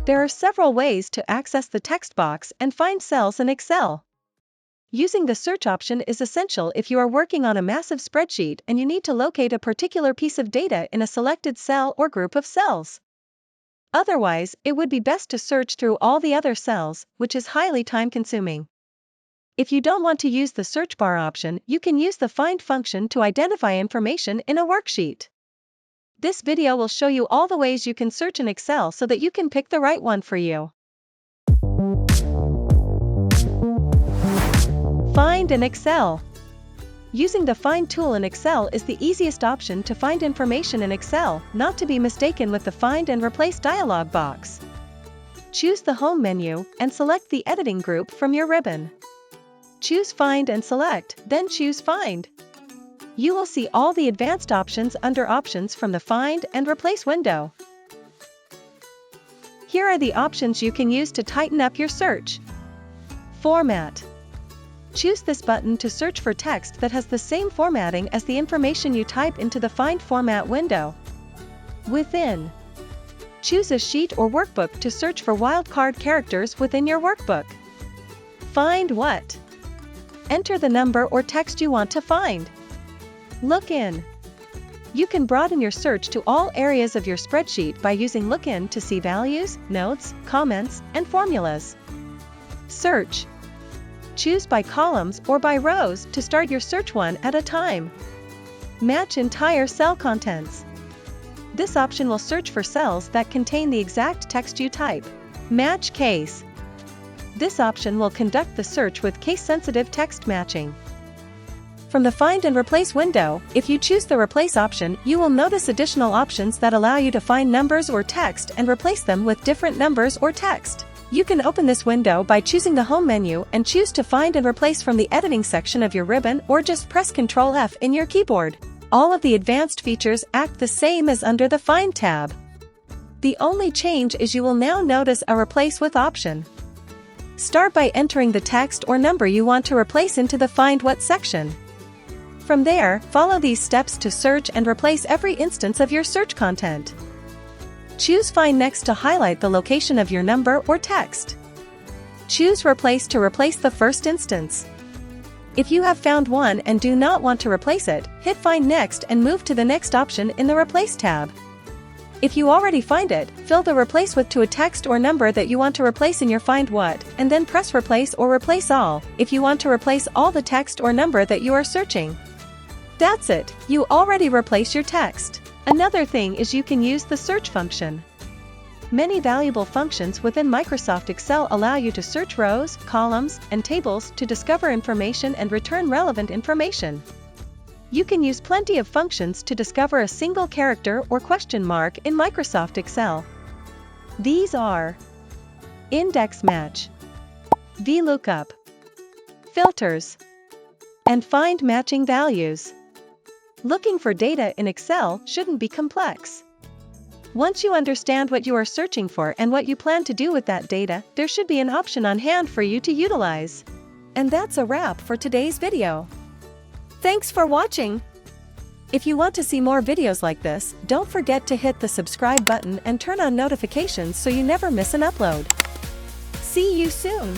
There are several ways to access the text box and find cells in Excel. Using the search option is essential if you are working on a massive spreadsheet and you need to locate a particular piece of data in a selected cell or group of cells. Otherwise, it would be best to search through all the other cells, which is highly time-consuming. If you don't want to use the search bar option, you can use the find function to identify information in a worksheet. This video will show you all the ways you can search in Excel so that you can pick the right one for you. Find in Excel. Using the Find tool in Excel is the easiest option to find information in Excel, not to be mistaken with the Find and Replace dialog box. Choose the Home menu and select the editing group from your ribbon. Choose Find and select, then choose Find. You will see all the advanced options under Options from the Find and Replace window. Here are the options you can use to tighten up your search. Format. Choose this button to search for text that has the same formatting as the information you type into the Find Format window. Within. Choose a sheet or workbook to search for wildcard characters within your workbook. Find what? Enter the number or text you want to find. Look in. You can broaden your search to all areas of your spreadsheet by using Look in to see values, notes, comments, and formulas. Search. Choose by columns or by rows to start your search one at a time. Match entire cell contents. This option will search for cells that contain the exact text you type. Match case. This option will conduct the search with case-sensitive text matching. From the Find and Replace window, if you choose the Replace option, you will notice additional options that allow you to find numbers or text and replace them with different numbers or text. You can open this window by choosing the Home menu and choose to find and replace from the editing section of your ribbon, or just press Ctrl F in your keyboard. All of the advanced features act the same as under the Find tab. The only change is you will now notice a Replace with option. Start by entering the text or number you want to replace into the Find What section. From there, follow these steps to search and replace every instance of your search content. Choose Find next to highlight the location of your number or text. Choose Replace to replace the first instance. If you have found one and do not want to replace it, hit Find next and move to the next option in the Replace tab. If you already find it, fill the Replace with to a text or number that you want to replace in your Find What, and then press Replace or Replace All if you want to replace all the text or number that you are searching. That's it, you already replace your text. Another thing is you can use the search function. Many valuable functions within Microsoft Excel allow you to search rows, columns, and tables to discover information and return relevant information. You can use plenty of functions to discover a single character or question mark in Microsoft Excel. These are Index Match, VLOOKUP, Filters, and Find Matching Values. Looking for data in Excel shouldn't be complex. Once you understand what you are searching for and what you plan to do with that data, there should be an option on hand for you to utilize. And that's a wrap for today's video. Thanks for watching. If you want to see more videos like this, don't forget to hit the subscribe button and turn on notifications so you never miss an upload. See you soon!